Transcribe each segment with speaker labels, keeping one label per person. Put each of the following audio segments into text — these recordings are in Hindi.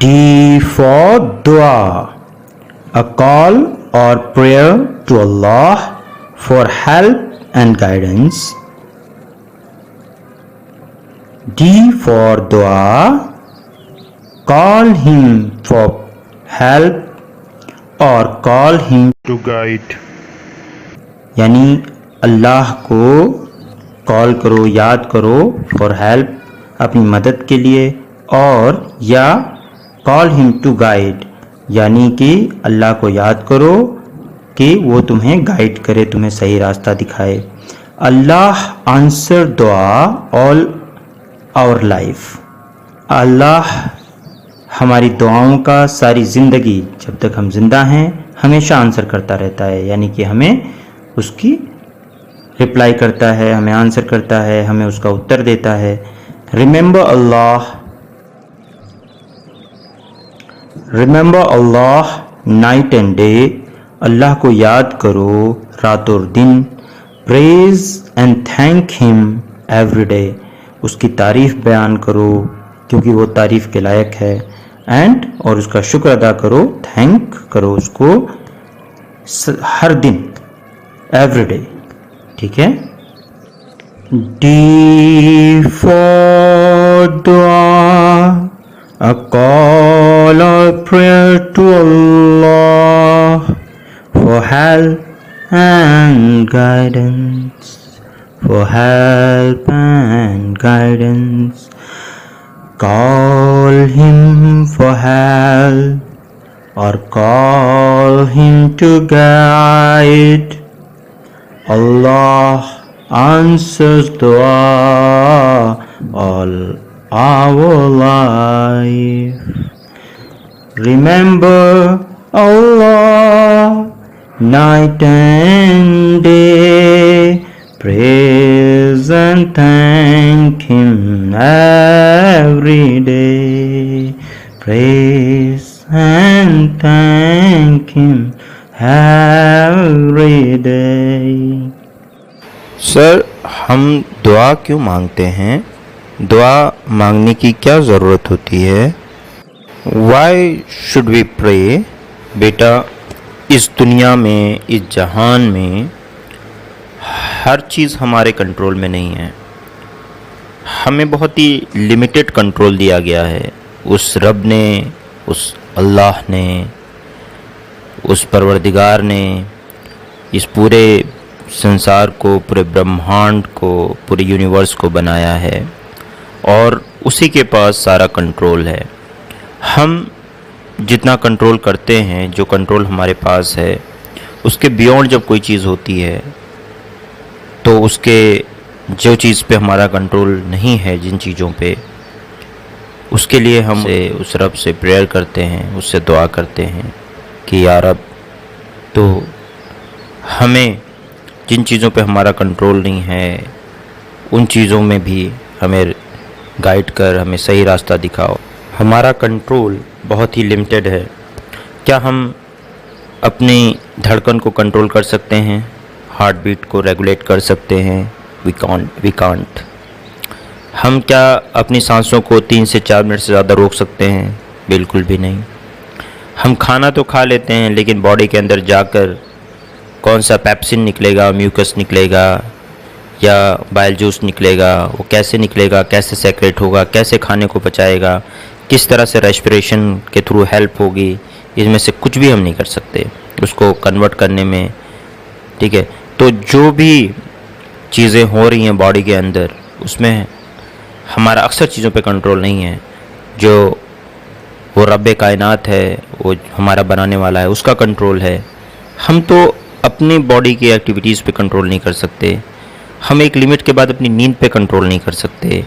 Speaker 1: D for dua, a call or prayer to Allah for help and guidance. D for dua, call him for help or call him
Speaker 2: to guide.
Speaker 1: यानी अल्लाह को कॉल करो, याद करो फॉर हेल्प, अपनी मदद के लिए, और या कॉल हिम टू गाइड, यानी कि अल्लाह को याद करो कि वो तुम्हें गाइड करे, तुम्हें सही रास्ता दिखाए। अल्लाह आंसर दुआ ऑल आवर लाइफ, अल्लाह हमारी दुआओं का सारी ज़िंदगी जब तक हम जिंदा हैं हमेशा आंसर करता रहता है, यानी कि हमें उसकी रिप्लाई करता है, हमें आंसर करता है, हमें उसका उत्तर देता है। Remember Allah night and day, Allah को याद करो रात और दिन। Praise and thank him every day, उसकी तारीफ़ बयान करो क्योंकि वो तारीफ़ के लायक है। एंड और उसका शुक्र अदा करो, थैंक करो उसको हर दिन, एवरी डे। ठीक है। डी फॉर दुआ, a call or prayer to Allah for help and guidance, for help and guidance. Call him for help or call him to guide. Allah answers dua all our life. Remember Allah night and day, praise and thank him every day, praise and thank him every day.
Speaker 3: Sir, हम दुआ क्यों मांगते हैं? दुआ मांगने की क्या ज़रूरत होती है? Why should we pray? बेटा, इस दुनिया में, इस जहान में हर चीज़ हमारे कंट्रोल में नहीं है। हमें बहुत ही लिमिटेड कंट्रोल दिया गया है उस रब ने, उस अल्लाह ने, उस परवरदिगार ने इस पूरे संसार को, पूरे ब्रह्मांड को, पूरे यूनिवर्स को बनाया है और उसी के पास सारा कंट्रोल है। हम जितना कंट्रोल करते हैं, जो कंट्रोल हमारे पास है, उसके बियॉन्ड जब कोई चीज़ होती है तो उसके जो चीज़ पे हमारा कंट्रोल नहीं है, जिन चीज़ों पे, उसके लिए हम उस रब से प्रेयर करते हैं, उससे दुआ करते हैं कि या रब, तो हमें जिन चीज़ों पे हमारा कंट्रोल नहीं है उन चीज़ों में भी हमें गाइड कर, हमें सही रास्ता दिखाओ। हमारा कंट्रोल बहुत ही लिमिटेड है। क्या हम अपनी धड़कन को कंट्रोल कर सकते हैं? हार्ट बीट को रेगुलेट कर सकते हैं? We can't. हम क्या अपनी सांसों को 3 से 4 मिनट से ज़्यादा रोक सकते हैं? बिल्कुल भी नहीं। हम खाना तो खा लेते हैं लेकिन बॉडी के अंदर जाकर कौन सा पेप्सिन निकलेगा, म्यूकस निकलेगा या बाइल जूस निकलेगा, वो कैसे निकलेगा, कैसे सेक्रेट होगा, कैसे खाने को पचाएगा, किस तरह से रेस्पिरेशन के थ्रू हेल्प होगी, इसमें से कुछ भी हम नहीं कर सकते उसको कन्वर्ट करने में। ठीक है। तो जो भी चीज़ें हो रही हैं बॉडी के अंदर, उसमें हमारा अक्सर चीज़ों पे कंट्रोल नहीं है। जो वो रब्बे कायनात है, वो हमारा बनाने वाला है, उसका कंट्रोल है। हम तो अपनी बॉडी की एक्टिविटीज़ पे कंट्रोल नहीं कर सकते। हम एक लिमिट के बाद अपनी नींद पे कंट्रोल नहीं कर सकते।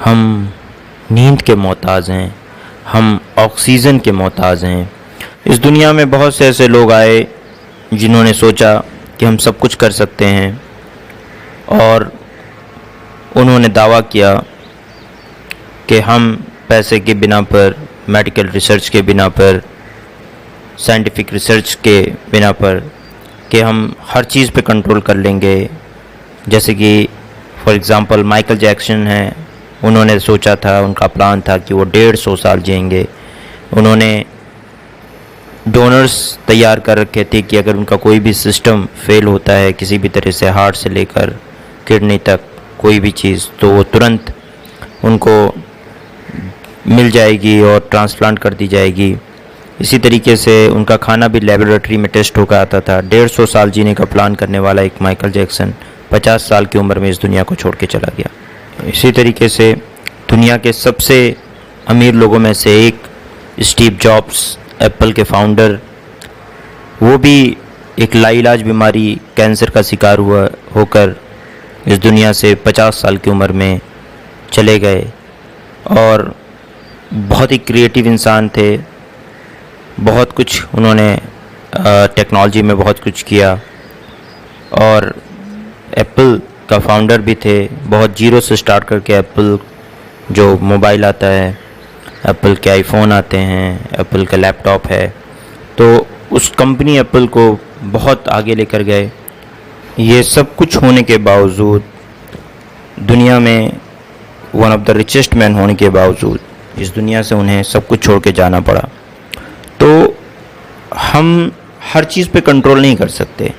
Speaker 3: हम नींद के मोहताज हैं, हम ऑक्सीजन के मोहताज हैं। इस दुनिया में बहुत से ऐसे लोग आए जिन्होंने सोचा कि हम सब कुछ कर सकते हैं और उन्होंने दावा किया कि हम पैसे के बिना पर, मेडिकल रिसर्च के बिना पर, साइंटिफिक रिसर्च के बिना पर, कि हम हर चीज़ पे कंट्रोल कर लेंगे, जैसे कि फॉर एग्ज़ाम्पल माइकल जैक्सन हैं, उन्होंने सोचा था, उनका प्लान था कि वो 150 साल जिएंगे। उन्होंने डोनर्स तैयार कर रखे थे कि अगर उनका कोई भी सिस्टम फेल होता है किसी भी तरह से, हार्ट से लेकर किडनी तक कोई भी चीज़, तो वो तुरंत उनको मिल जाएगी और ट्रांसप्लांट कर दी जाएगी। इसी तरीके से उनका खाना भी लेबोरेटरी में टेस्ट होकर आता था। 150 साल जीने का प्लान करने वाला एक माइकल जैक्सन 50 साल की उम्र में इस दुनिया को छोड़ के चला गया। इसी तरीके से दुनिया के सबसे अमीर लोगों में से एक स्टीव जॉब्स, एप्पल के फाउंडर, वो भी एक लाइलाज बीमारी कैंसर का शिकार होकर इस दुनिया से 50 साल की उम्र में चले गए। और बहुत ही क्रिएटिव इंसान थे, बहुत कुछ उन्होंने टेक्नोलॉजी में बहुत कुछ किया और एप्पल का फाउंडर भी थे। बहुत जीरो से स्टार्ट करके एप्पल जो मोबाइल आता है, एप्पल के आईफोन आते हैं, एप्पल का लैपटॉप है, तो उस कंपनी एप्पल को बहुत आगे लेकर गए। ये सब कुछ होने के बावजूद, दुनिया में one of the richest man होने के बावजूद, इस दुनिया से उन्हें सब कुछ छोड़ के जाना पड़ा। तो हम हर चीज़ पे कंट्रोल नहीं कर सकते।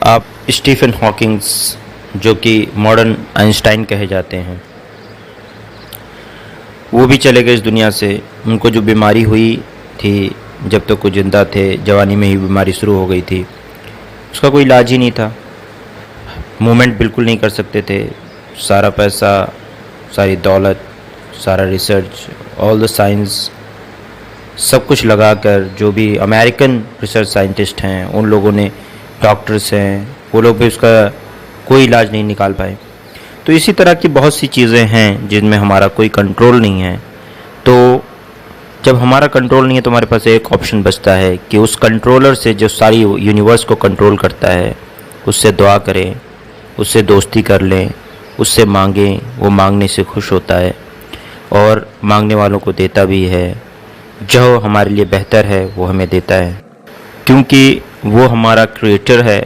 Speaker 3: आप स्टीफन हॉकिंग्स, जो कि मॉडर्न आइंस्टाइन कहे जाते हैं, वो भी चले गए इस दुनिया से। उनको जो बीमारी हुई थी जब तक वो जिंदा थे, जवानी में ही बीमारी शुरू हो गई थी, उसका कोई इलाज ही नहीं था। मूवमेंट बिल्कुल नहीं कर सकते थे। सारा पैसा, सारी दौलत, सारा रिसर्च, ऑल द साइंस, सब कुछ लगाकर, जो भी अमेरिकन रिसर्च साइंटिस्ट हैं, उन लोगों ने, डॉक्टर्स हैं, वो लोग भी उसका कोई इलाज नहीं निकाल पाए। तो इसी तरह की बहुत सी चीज़ें हैं जिनमें हमारा कोई कंट्रोल नहीं है। तो जब हमारा कंट्रोल नहीं है तो हमारे पास एक ऑप्शन बचता है कि उस कंट्रोलर से, जो सारी यूनिवर्स को कंट्रोल करता है, उससे दुआ करें, उससे दोस्ती कर लें, उससे मांगें। वो मांगने से खुश होता है और मांगने वालों को देता भी है। जो हमारे लिए बेहतर है वो हमें देता है, क्योंकि वो हमारा क्रिएटर है।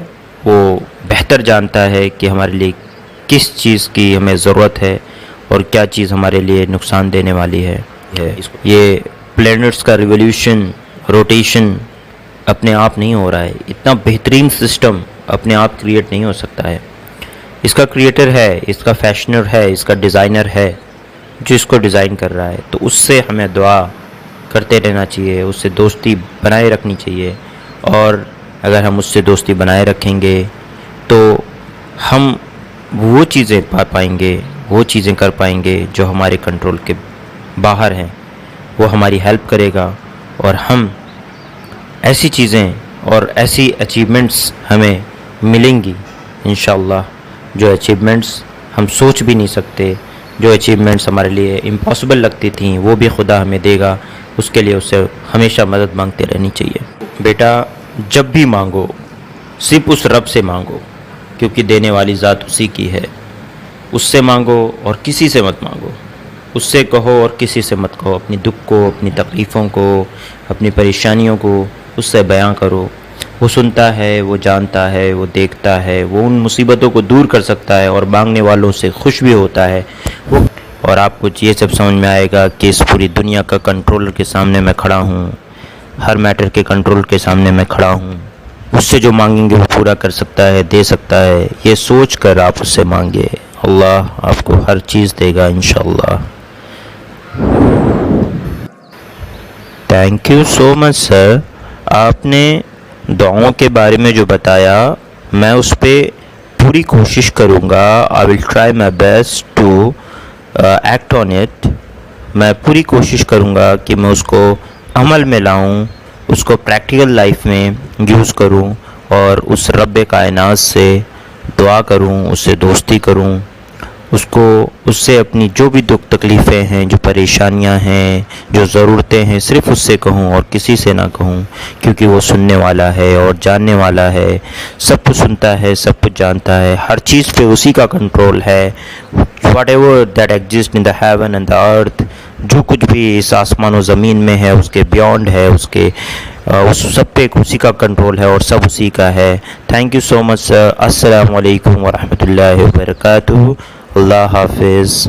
Speaker 3: वो बेहतर जानता है कि हमारे लिए किस चीज़ की हमें ज़रूरत है और क्या चीज़ हमारे लिए नुकसान देने वाली है। ये प्लैनेट्स का रिवोल्यूशन, रोटेशन अपने आप नहीं हो रहा है। इतना बेहतरीन सिस्टम अपने आप क्रिएट नहीं हो सकता है। इसका क्रिएटर है, इसका फैशनर है, इसका डिज़ाइनर है जो इसको डिज़ाइन कर रहा है। तो उससे हमें दुआ करते रहना चाहिए, उससे दोस्ती बनाए रखनी चाहिए। और अगर हम उससे दोस्ती बनाए रखेंगे तो हम वो चीज़ें पा पाएंगे, वो चीज़ें कर पाएंगे जो हमारे कंट्रोल के बाहर हैं। वो हमारी हेल्प करेगा और हम ऐसी चीज़ें और ऐसी अचीवमेंट्स हमें मिलेंगी इंशाअल्लाह, जो अचीवमेंट्स हम सोच भी नहीं सकते। जो अचीवमेंट्स हमारे लिए इम्पॉसिबल लगती थी, वो भी खुदा हमें देगा। उसके लिए उससे हमेशा मदद मांगते रहनी चाहिए। बेटा, जब भी मांगो सिर्फ उस रब से मांगो, क्योंकि देने वाली ज़ात उसी की है। उससे मांगो और किसी से मत मांगो। उससे कहो और किसी से मत कहो। अपनी दुख को, अपनी तकलीफ़ों को, अपनी परेशानियों को उससे बयां करो। वो सुनता है, वो जानता है, वो देखता है, वो उन मुसीबतों को दूर कर सकता है और मांगने वालों से खुश भी होता है वो। और आपको ये सब समझ में आएगा कि इस पूरी दुनिया का कंट्रोलर के सामने मैं खड़ा हूँ, हर मैटर के कंट्रोल के सामने मैं खड़ा हूँ। उससे जो मांगेंगे वो पूरा कर सकता है, दे सकता है। ये सोच कर आप उससे मांगे, अल्लाह आपको हर चीज़ देगा इंशाअल्लाह। Thank you so much sir. आपने दुआओं के बारे में जो बताया, मैं उस पर पूरी कोशिश करूँगा। I will try my best to act on it. मैं पूरी कोशिश करूँगा कि मैं उसको अमल में लाऊं, उसको प्रैक्टिकल लाइफ में यूज़ करूं और उस रब कायनात से दुआ करूं, उससे दोस्ती करूं, उससे अपनी जो भी दुख तकलीफ़ें हैं, जो परेशानियां हैं, जो ज़रूरतें हैं, सिर्फ़ उससे कहूं और किसी से ना कहूं, क्योंकि वो सुनने वाला है और जानने वाला है। सब कुछ सुनता है, सब कुछ जानता है, हर चीज़ पे उसी का कंट्रोल है। whatever that exists in the heaven and the earth, जो कुछ भी इस आसमान और ज़मीन में है उसके बियॉन्ड है, उसके उस सब पे उसी का कंट्रोल है और सब उसी का है। Thank you so much sir. अस्सलाम वालेकुम वरहमतुल्लाहि वबरकातुहू। अल्लाह हाफिज़।